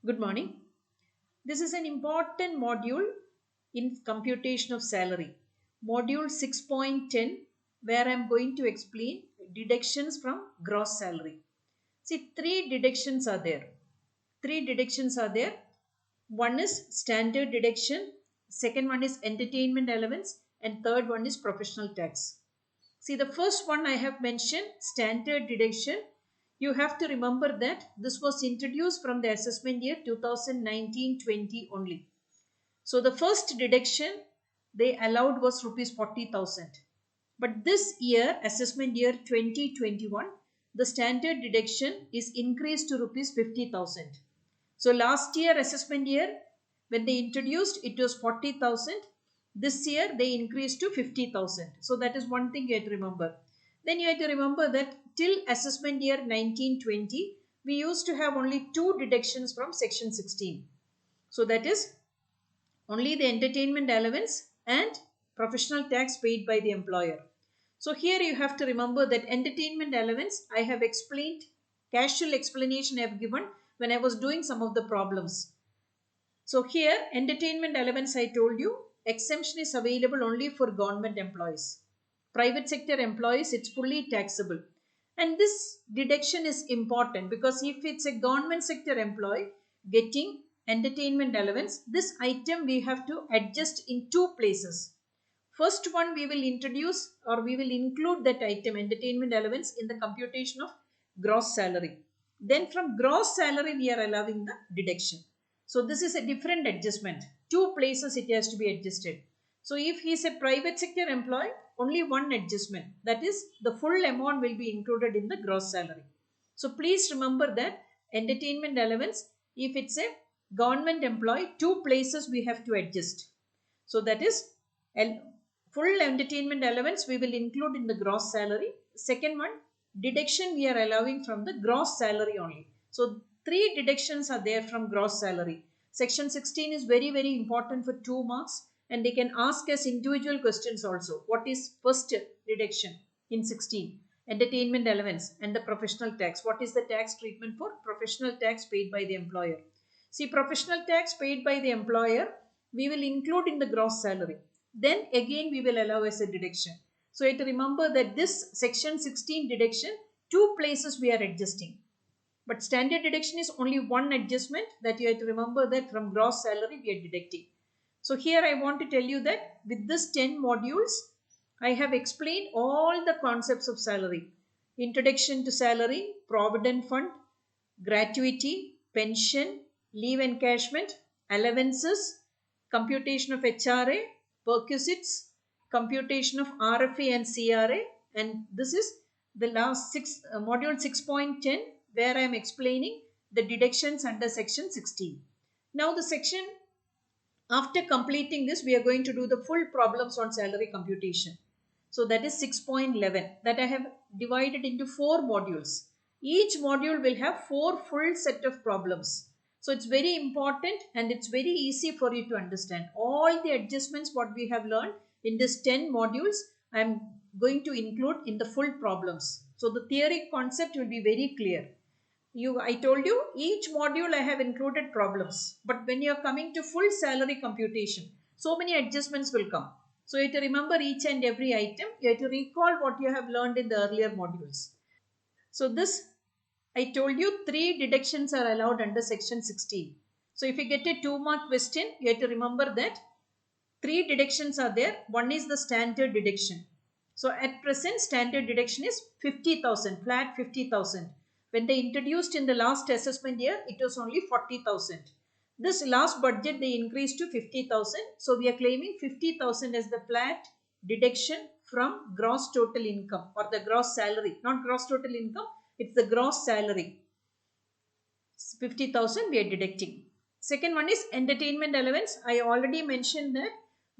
Good morning. This is an important module in computation of salary. Module 6.10, where I am going to explain deductions from gross salary. See, three deductions are there. Three deductions are there. One is standard deduction, second one is entertainment allowance, and third one is professional tax. See, the first one I have mentioned, standard deduction. You have to remember that this was introduced from the assessment year 2019-20 only. So the first deduction they allowed was rupees 40,000. But this year, assessment year 2021, the standard deduction is increased to rupees 50,000. So last year, assessment year, when they introduced, it was 40,000. This year, they increased to 50,000. So that is one thing you have to remember. Then you have to remember that till assessment year 1920, we used to have only two deductions from section 16. So that is only the entertainment allowance and professional tax paid by the employer. So here you have to remember that entertainment allowance, I have explained, casual explanation I have given when I was doing some of the problems. So here entertainment allowance I told you, exemption is available only for government employees. Private sector employees, it's fully taxable. And this deduction is important because if it's a government sector employee getting entertainment allowance, this item we have to adjust in two places. First one we will introduce or we will include that item entertainment allowance in the computation of gross salary. Then from gross salary we are allowing the deduction. So this is a different adjustment. Two places it has to be adjusted. So if he is a private sector employee, only one adjustment. That is the full amount will be included in the gross salary. So please remember that entertainment allowance, if it's a government employee, two places we have to adjust. So that is full entertainment allowance we will include in the gross salary. Second one, deduction we are allowing from the gross salary only. So three deductions are there from gross salary. Section 16 is very, very important for 2 marks and they can ask us individual questions also. What is first deduction in 16? Entertainment allowance and the professional tax. What is the tax treatment for professional tax paid by the employer? See, professional tax paid by the employer, we will include in the gross salary. Then again we will allow as a deduction. So you have to remember that this section 16 deduction, two places we are adjusting. But standard deduction is only one adjustment that you have to remember that from gross salary we are deducting. So here I want to tell you that with this 10 modules, I have explained all the concepts of salary. Introduction to salary, provident fund, gratuity, pension, leave encashment, allowances, computation of HRA, perquisites, computation of RFA and CRA, and this is the last module 6.10 where I am explaining the deductions under section 16. Now the section, after completing this, we are going to do the full problems on salary computation. So that is 6.11 that I have divided into 4 modules. Each module will have 4 full set of problems. So it's very important and it's very easy for you to understand. All the adjustments what we have learned in this 10 modules, I am going to include in the full problems. So the theory concept will be very clear. I told you each module I have included problems. But when you are coming to full salary computation, so many adjustments will come. So you have to remember each and every item. You have to recall what you have learned in the earlier modules. So this, I told you 3 deductions are allowed under section 16. So if you get a 2-mark question, you have to remember that 3 deductions are there. One is the standard deduction. So at present standard deduction is 50,000, flat 50,000. When they introduced in the last assessment year, it was only 40,000. This last budget they increased to 50,000. So we are claiming 50,000 as the flat deduction from gross total income or the gross salary. Not gross total income, it's the gross salary. 50,000 we are deducting. Second one is entertainment allowance. I already mentioned that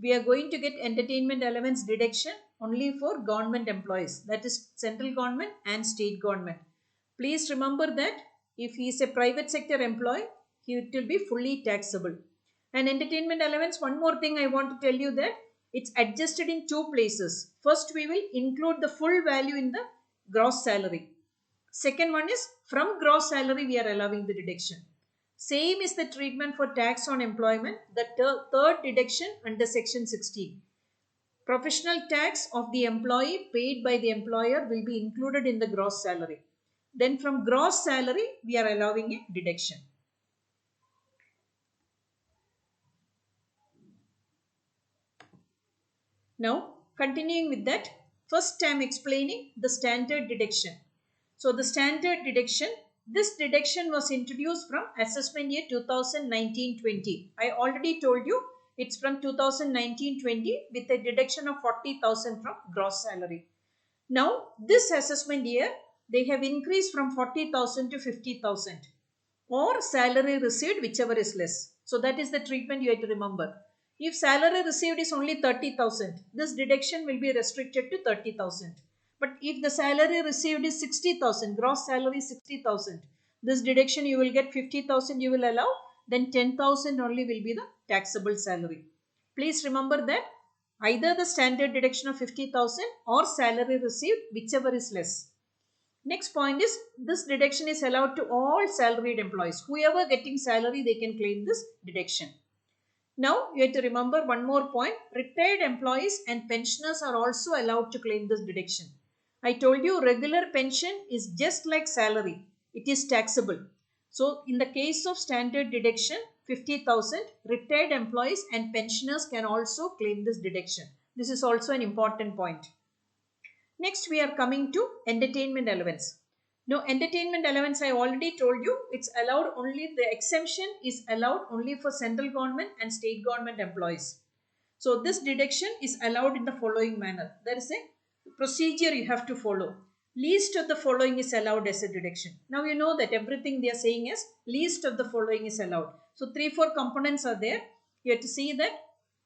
we are going to get entertainment allowance deduction only for government employees. That is central government and state government. Please remember that if he is a private sector employee, it will be fully taxable. And entertainment allowance, one more thing I want to tell you that it's adjusted in 2 places. First, we will include the full value in the gross salary. Second one is from gross salary we are allowing the deduction. Same is the treatment for tax on employment, the third deduction under section 16. Professional tax of the employee paid by the employer will be included in the gross salary. Then from gross salary, we are allowing a deduction. Now, continuing with that, first I am explaining the standard deduction. So, the standard deduction, this deduction was introduced from assessment year 2019-20. I already told you it's from 2019-20 with a deduction of 40,000 from gross salary. Now, this assessment year, they have increased from 40,000 to 50,000 or salary received, whichever is less. So, that is the treatment you have to remember. If salary received is only 30,000, this deduction will be restricted to 30,000. But if the salary received is 60,000, gross salary is 60,000, this deduction you will get 50,000 you will allow, then 10,000 only will be the taxable salary. Please remember that either the standard deduction of 50,000 or salary received, whichever is less. Next point is this deduction is allowed to all salaried employees. Whoever getting salary, they can claim this deduction. Now, you have to remember one more point. Retired employees and pensioners are also allowed to claim this deduction. I told you regular pension is just like salary. It is taxable. So, in the case of standard deduction, 50,000, retired employees and pensioners can also claim this deduction. This is also an important point. Next, we are coming to entertainment allowance. Now, entertainment allowance, I already told you, it's allowed only, the exemption is allowed only for central government and state government employees. So, this deduction is allowed in the following manner. There is a procedure you have to follow. Least of the following is allowed as a deduction. Now, you know that everything they are saying is least of the following is allowed. So, 3-4 components are there. You have to see that.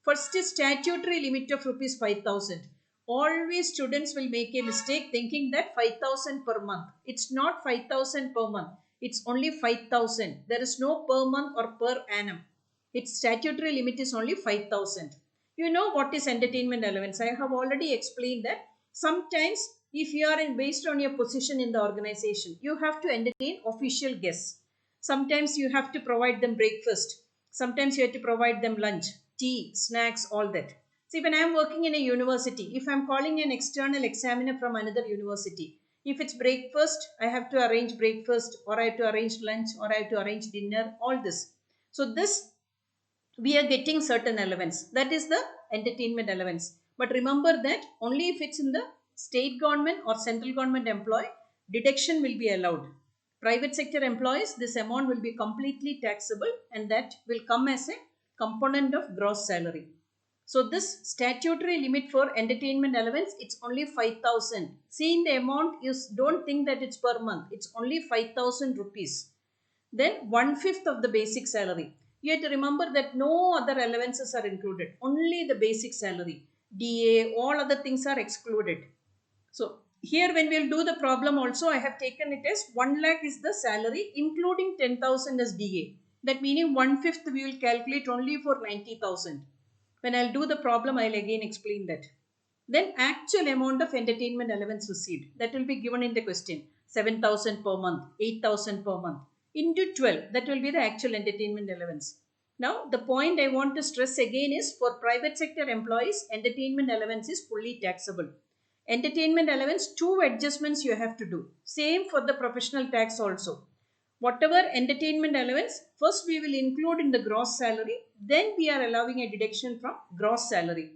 First is statutory limit of rupees 5,000. Always students will make a mistake thinking that 5,000 per month. It's not 5,000 per month. It's only 5,000. There is no per month or per annum. Its statutory limit is only 5,000. You know what is entertainment allowance. I have already explained that sometimes if you are based on your position in the organization, you have to entertain official guests. Sometimes you have to provide them breakfast. Sometimes you have to provide them lunch, tea, snacks, all that. See, when I am working in a university, if I am calling an external examiner from another university, if it's breakfast, I have to arrange breakfast, or I have to arrange lunch, or I have to arrange dinner, all this. So this, we are getting certain allowance. That is the entertainment allowance. But remember that only if it's in the state government or central government employee, deduction will be allowed. Private sector employees, this amount will be completely taxable and that will come as a component of gross salary. So this statutory limit for entertainment allowance, it's only 5,000. Seeing the amount, you don't think that it's per month. It's only 5,000 rupees. Then 1/5 of the basic salary. You have to remember that no other allowances are included. Only the basic salary. DA, all other things are excluded. So here when we will do the problem also, I have taken it as 1 lakh is the salary including 10,000 as DA. That meaning 1/5 we will calculate only for 90,000. When I'll do the problem, I'll again explain that. Then actual amount of entertainment allowance received. That will be given in the question. 7,000 per month, 8,000 per month. Into 12, that will be the actual entertainment allowance. Now, the point I want to stress again is for private sector employees, entertainment allowance is fully taxable. Entertainment allowance, 2 adjustments you have to do. Same for the professional tax also. Whatever entertainment allowance, first we will include in the gross salary, then we are allowing a deduction from gross salary.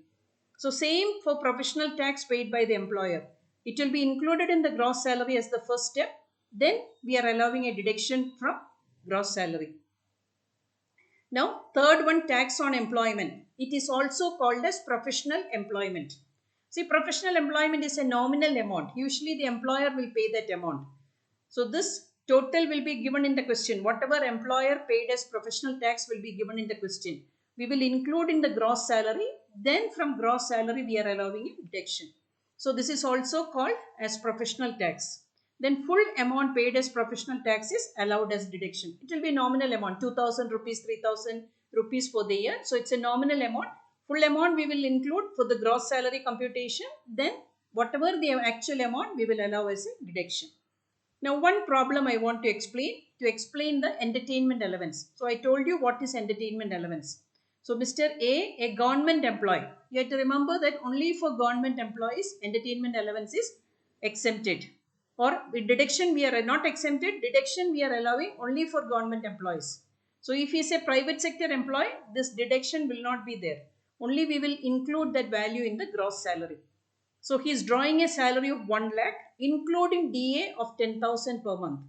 So same for professional tax paid by the employer. It will be included in the gross salary as the first step, then we are allowing a deduction from gross salary. Now, third one, tax on employment. It is also called as professional employment. See, professional employment is a nominal amount. Usually the employer will pay that amount. So this total will be given in the question. Whatever employer paid as professional tax will be given in the question. We will include in the gross salary. Then from gross salary we are allowing a deduction. So this is also called as professional tax. Then full amount paid as professional tax is allowed as deduction. It will be nominal amount, 2,000 rupees, 3,000 rupees for the year. So it's a nominal amount. Full amount we will include for the gross salary computation. Then whatever the actual amount we will allow as a deduction. Now one problem I want to explain the entertainment allowance. So I told you what is entertainment allowance. So Mr. A government employee. You have to remember that only for government employees entertainment allowance is exempted. Or with deduction we are not exempted, deduction we are allowing only for government employees. So if he is a private sector employee, this deduction will not be there. Only we will include that value in the gross salary. So he is drawing a salary of 1 lakh including DA of 10,000 per month.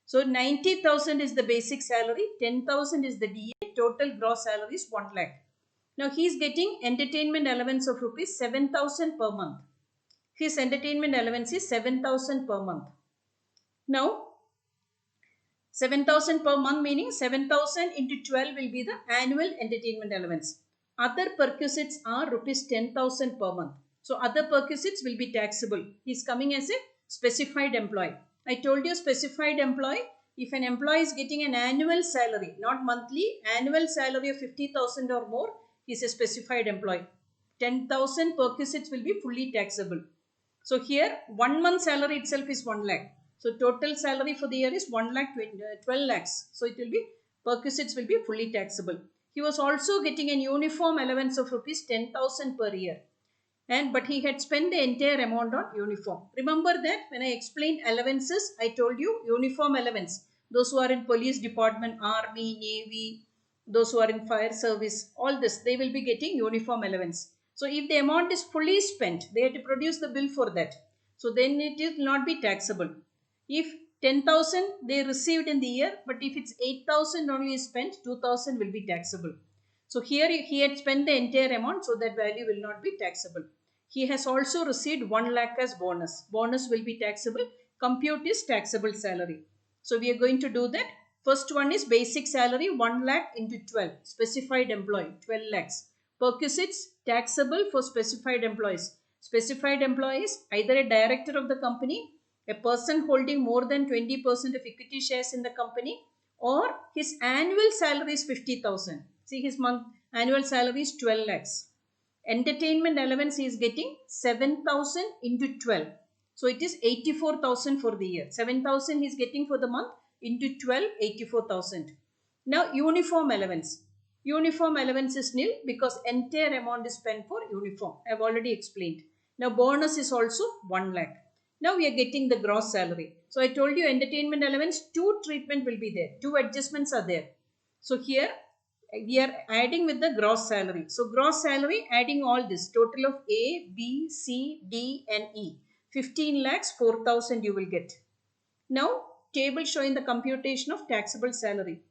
So 90,000 is the basic salary, 10,000 is the DA, total gross salary is 1 lakh. Now he is getting entertainment allowance of rupees 7,000 per month. His entertainment allowance is 7,000 per month. Now 7,000 per month meaning 7,000 into 12 will be the annual entertainment allowance. Other perquisites are rupees 10,000 per month. So other perquisites will be taxable. He is coming as a specified employee. I told you specified employee. If an employee is getting an annual salary, not monthly, annual salary of 50,000 or more, he is a specified employee. 10,000 perquisites will be fully taxable. So here 1 month salary itself is 1 lakh. So total salary for the year is 1 lakh 12 lakhs. So it will be perquisites will be fully taxable. He was also getting an uniform allowance of rupees 10,000 per year. But he had spent the entire amount on uniform. Remember that when I explained allowances, I told you uniform allowance. Those who are in police department, army, navy, those who are in fire service, all this, they will be getting uniform allowance. So if the amount is fully spent, they have to produce the bill for that. So then it will not be taxable. If 10,000 they received in the year, but if it's 8,000 only is spent, 2,000 will be taxable. So here he had spent the entire amount, so that value will not be taxable. He has also received 1 lakh as bonus. Bonus will be taxable. Compute is taxable salary. So we are going to do that. First one is basic salary 1 lakh into 12. Specified employee 12 lakhs. Perquisites taxable for specified employees. Specified employees either a director of the company, a person holding more than 20% of equity shares in the company, or his annual salary is 50,000. See, his annual salary is 12 lakhs. Entertainment allowance he is getting 7,000 into 12. So it is 84,000 for the year. 7,000 he is getting for the month into 12, 84,000. Now uniform allowance. Uniform allowance is nil because entire amount is spent for uniform. I have already explained. Now bonus is also 1 lakh. Now we are getting the gross salary. So I told you entertainment allowance, 2 treatment will be there. 2 adjustments are there. So here we are adding with the gross salary. So gross salary adding all this total of A, B, C, D and E. 15 lakhs 4,000 you will get. Now table showing the computation of taxable salary.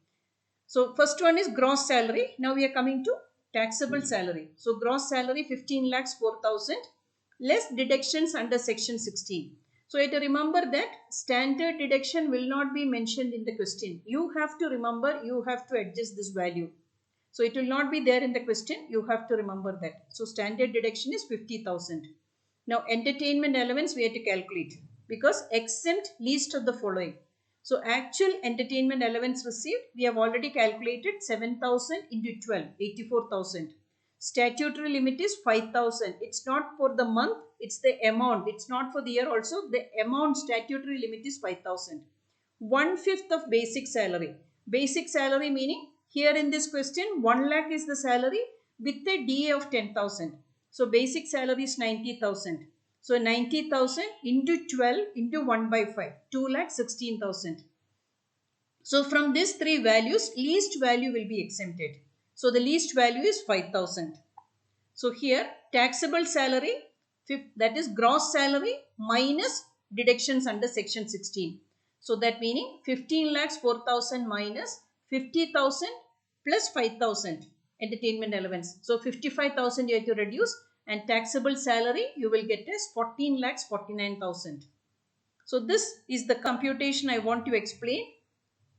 So first one is gross salary. Now we are coming to taxable salary. So gross salary 15 lakhs 4,000 less deductions under section 16. So you have to remember that standard deduction will not be mentioned in the question. You have to remember, you have to adjust this value. So it will not be there in the question. You have to remember that. So standard deduction is 50,000. Now entertainment allowance we have to calculate because exempt least of the following. So actual entertainment allowance received we have already calculated 7,000 into 12, 84,000. Statutory limit is 5,000. It's not for the month, it's the amount. It's not for the year also. The amount statutory limit is 5,000. 1/5 of basic salary. Basic salary meaning here in this question 1 lakh is the salary with a DA of 10,000. So basic salary is 90,000. So 90,000 into 12 into 1 by 5. 2 lakh 16,000. So from these three values least value will be exempted. So the least value is 5,000. So here taxable salary, that is gross salary minus deductions under section 16. So that meaning 15 lakhs 4,000 minus 50,000 plus 5,000 entertainment allowance. So 55,000 you have to reduce and taxable salary you will get as 14 lakhs 49,000. So this is the computation I want to explain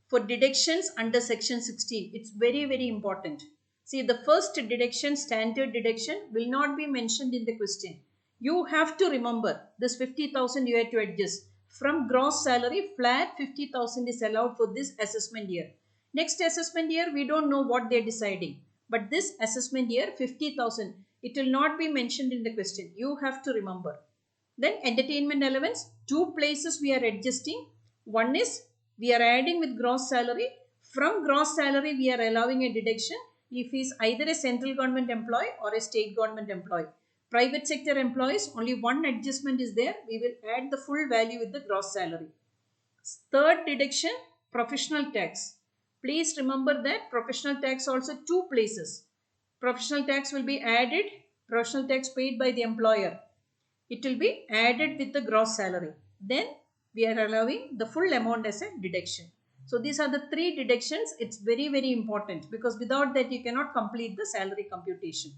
for deductions under section 16. It's very, very important. See, the first deduction, standard deduction will not be mentioned in the question. You have to remember this 50,000 you have to adjust. From gross salary, flat 50,000 is allowed for this assessment year. Next assessment year, we don't know what they're deciding. But this assessment year, 50,000, it will not be mentioned in the question. You have to remember. Then entertainment allowance, 2 places we are adjusting. One is we are adding with gross salary. From gross salary, we are allowing a deduction if he is either a central government employee or a state government employee. Private sector employees, only one adjustment is there. We will add the full value with the gross salary. Third deduction, professional tax. Please remember that professional tax also two places. Professional tax will be added, professional tax paid by the employer. It will be added with the gross salary. Then we are allowing the full amount as a deduction. So these are the three deductions. It's very, very important because without that you cannot complete the salary computation.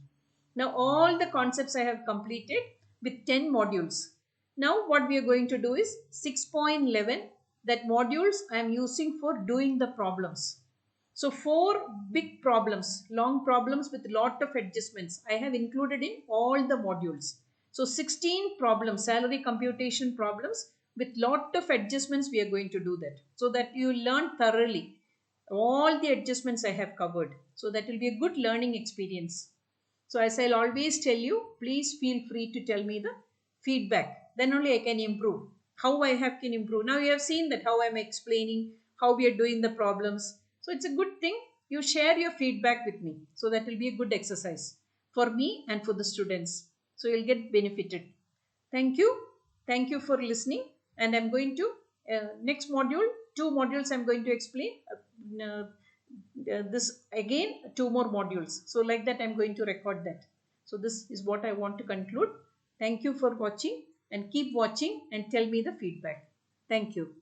Now all the concepts I have completed with 10 modules. Now what we are going to do is 6.11, that modules I am using for doing the problems. So four big problems, long problems with lot of adjustments I have included in all the modules. So 16 problems, salary computation problems with lot of adjustments we are going to do that. So that you learn thoroughly all the adjustments I have covered. So that will be a good learning experience. So as I'll always tell you, please feel free to tell me the feedback. Then only I can improve. How I have can improve. Now you have seen that how I'm explaining, how we are doing the problems. So it's a good thing. You share your feedback with me. So that will be a good exercise for me and for the students. So you'll get benefited. Thank you. Thank you for listening. And I'm going to, next module, two modules I'm going to explain. This again, two more modules. So like that, I'm going to record that. So this is what I want to conclude. Thank you for watching and keep watching and tell me the feedback. Thank you.